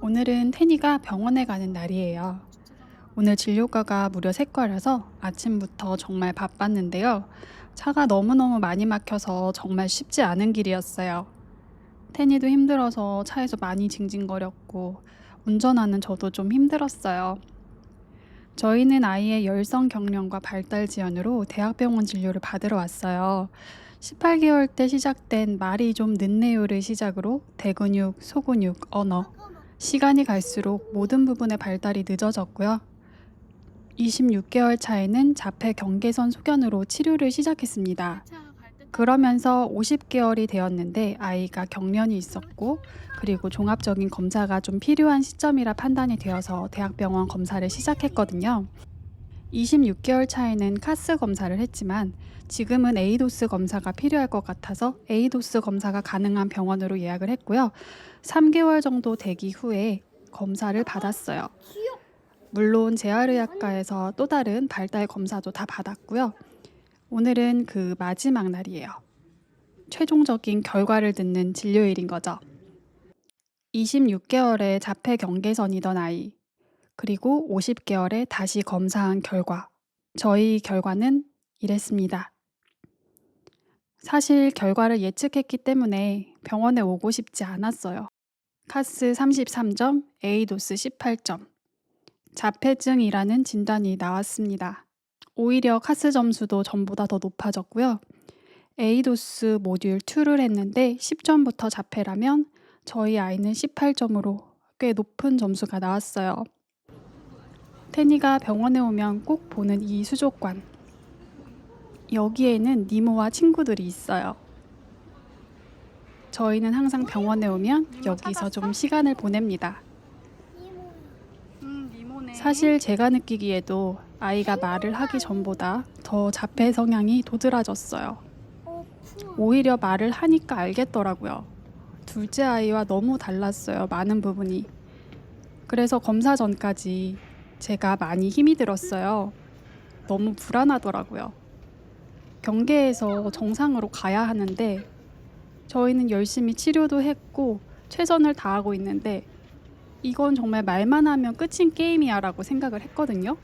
오늘은 태니가 병원에 가는 날이에요. 오늘 진료과가 무려 3과라서 아침부터 정말 바빴는데요. 차가 너무너무 많이 막혀서 정말 쉽지 않은 길이었어요. 태니도 힘들어서 차에서 많이 징징거렸고 운전하는 저도 좀 힘들었어요. 저희는 아이의 열성 경련과 발달 지연으로 대학병원 진료를 받으러 왔어요. 18개월 때 시작된 말이 좀 늦네요를 시작으로 대근육, 소근육, 언어, 시간이 갈수록 모든 부분의 발달이 늦어졌고요. 26개월 차에는 자폐 경계선 소견으로 치료를 시작했습니다. 그러면서 50개월이 되었는데 아이가 경련이 있었고 그리고 종합적인 검사가 좀 필요한 시점이라 판단이 되어서 대학병원 검사를 시작했거든요. 26개월 차에는 카스 검사를 했지만 지금은 에이도스 검사가 필요할 것 같아서 에이도스 검사가 가능한 병원으로 예약을 했고요. 3개월 정도 대기 후에 검사를 받았어요. 물론 재활의학과에서 또 다른 발달 검사도 다 받았고요. 오늘은 그 마지막 날이에요. 최종적인 결과를 듣는 진료일인 거죠. 26개월에 자폐 경계선이던 아이, 그리고 50개월에 다시 검사한 결과. 저희 결과는 이랬습니다. 사실 결과를 예측했기 때문에 병원에 오고 싶지 않았어요. 카스 33점, 에이도스 18점. 자폐증이라는 진단이 나왔습니다. 오히려 카스 점수도 전보다 더 높아졌고요. 에이도스 모듈 2를 했는데 10점부터 자폐라면 저희 아이는 18점으로 꽤 높은 점수가 나왔어요. 태니가 병원에 오면 꼭 보는 이 수족관. 여기에는 니모와 친구들이 있어요. 저희는 항상 병원에 오면 여기서 좀 시간을 보냅니다. 사실 제가 느끼기에도 아이가 말을 하기 전보다 더 자폐 성향이 도드라졌어요. 오히려 말을 하니까 알겠더라고요. 둘째 아이와 너무 달랐어요. 많은 부분이. 그래서 검사 전까지 제가 많이 힘이 들었어요. 너무 불안하더라고요. 경계에서 정상으로 가야 하는데 저희는 열심히 치료도 했고 최선을 다하고 있는데 이건 정말 말만 하면 끝인 게임이야 라고 생각을 했거든요.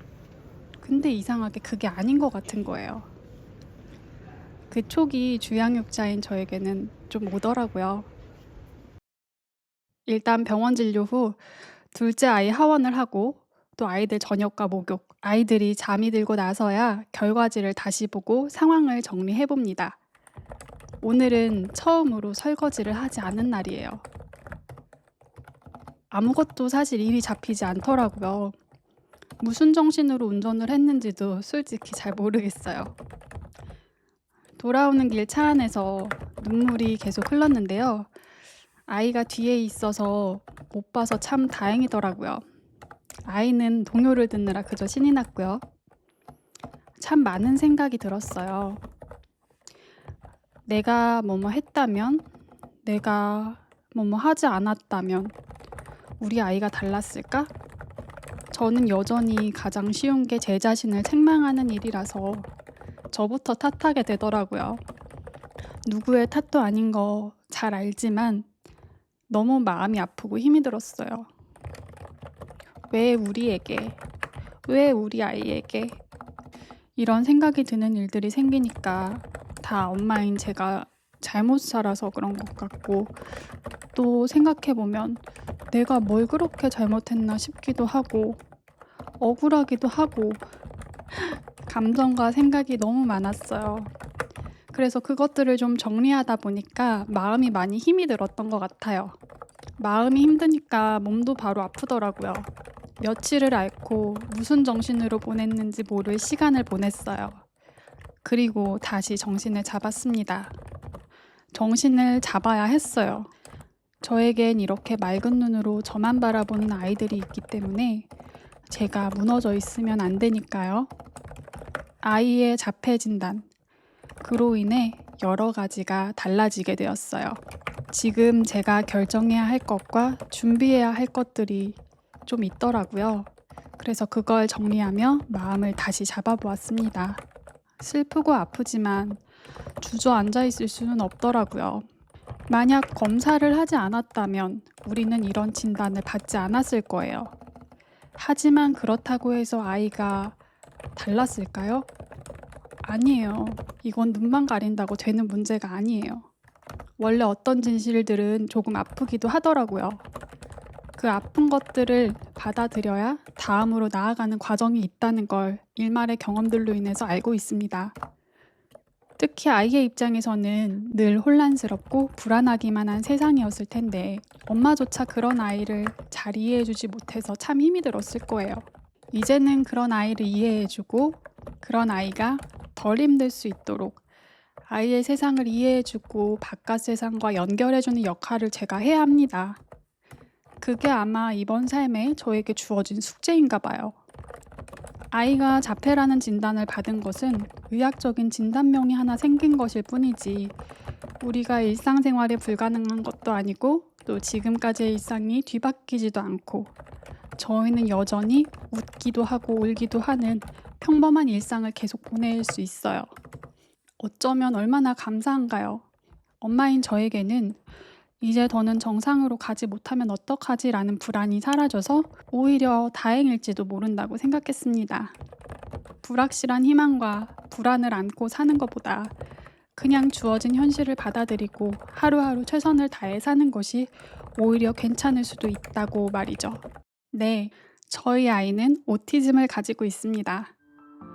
근데 이상하게 그게 아닌 것 같은 거예요. 그 촉이 주양육자인 저에게는 좀 오더라고요. 일단 병원 진료 후 둘째 아이 하원을 하고 또 아이들 저녁과 목욕, 아이들이 잠이 들고 나서야 결과지를 다시 보고 상황을 정리해 봅니다. 오늘은 처음으로 설거지를 하지 않은 날이에요. 아무것도 사실 일이 잡히지 않더라고요. 무슨 정신으로 운전을 했는지도 솔직히 잘 모르겠어요. 돌아오는 길 차 안에서 눈물이 계속 흘렀는데요. 아이가 뒤에 있어서 못 봐서 참 다행이더라고요. 아이는 동요를 듣느라 그저 신이 났고요. 참 많은 생각이 들었어요. 내가 뭐뭐 했다면, 내가 뭐뭐 하지 않았다면 우리 아이가 달랐을까? 저는 여전히 가장 쉬운 게 제 자신을 책망하는 일이라서 저부터 탓하게 되더라고요. 누구의 탓도 아닌 거 잘 알지만 너무 마음이 아프고 힘이 들었어요. 왜 우리에게, 왜 우리 아이에게 이런 생각이 드는 일들이 생기니까 다 엄마인 제가 잘못 살아서 그런 것 같고 또 생각해보면 내가 뭘 그렇게 잘못했나 싶기도 하고 억울하기도 하고 감정과 생각이 너무 많았어요. 그래서 그것들을 좀 정리하다 보니까 마음이 많이 힘이 들었던 것 같아요. 마음이 힘드니까 몸도 바로 아프더라고요. 며칠을 앓고 무슨 정신으로 보냈는지 모를 시간을 보냈어요. 그리고 다시 정신을 잡았습니다. 정신을 잡아야 했어요. 저에겐 이렇게 맑은 눈으로 저만 바라보는 아이들이 있기 때문에 제가 무너져 있으면 안 되니까요. 아이의 자폐 진단. 그로 인해 여러 가지가 달라지게 되었어요. 지금 제가 결정해야 할 것과 준비해야 할 것들이 좀 있더라고요. 그래서 그걸 정리하며 마음을 다시 잡아보았습니다. 슬프고 아프지만 주저앉아 있을 수는 없더라고요. 만약 검사를 하지 않았다면 우리는 이런 진단을 받지 않았을 거예요. 하지만 그렇다고 해서 아이가 달랐을까요? 아니에요. 이건 눈만 가린다고 되는 문제가 아니에요. 원래 어떤 진실들은 조금 아프기도 하더라고요. 그 아픈 것들을 받아들여야 다음으로 나아가는 과정이 있다는 걸 일말의 경험들로 인해서 알고 있습니다. 특히 아이의 입장에서는 늘 혼란스럽고 불안하기만 한 세상이었을 텐데 엄마조차 그런 아이를 잘 이해해주지 못해서 참 힘이 들었을 거예요. 이제는 그런 아이를 이해해주고 그런 아이가 덜 힘들 수 있도록 아이의 세상을 이해해주고 바깥 세상과 연결해주는 역할을 제가 해야 합니다. 그게 아마 이번 삶에 저에게 주어진 숙제인가 봐요. 아이가 자폐라는 진단을 받은 것은 의학적인 진단명이 하나 생긴 것일 뿐이지 우리가 일상생활이 불가능한 것도 아니고 또 지금까지의 일상이 뒤바뀌지도 않고 저희는 여전히 웃기도 하고 울기도 하는 평범한 일상을 계속 보낼 수 있어요. 어쩌면 얼마나 감사한가요? 엄마인 저에게는 이제 더는 정상으로 가지 못하면 어떡하지 라는 불안이 사라져서 오히려 다행일지도 모른다고 생각했습니다. 불확실한 희망과 불안을 안고 사는 것보다 그냥 주어진 현실을 받아들이고 하루하루 최선을 다해 사는 것이 오히려 괜찮을 수도 있다고 말이죠. 네, 저희 아이는 오티즘을 가지고 있습니다.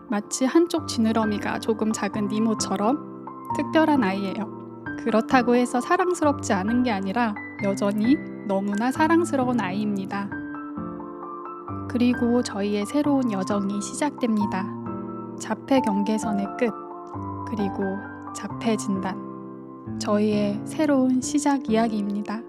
마치 한쪽 지느러미가 조금 작은 니모처럼 특별한 아이예요. 그렇다고 해서 사랑스럽지 않은 게 아니라 여전히 너무나 사랑스러운 아이입니다. 그리고 저희의 새로운 여정이 시작됩니다. 자폐 경계선의 끝, 그리고 자폐 진단. 저희의 새로운 시작 이야기입니다.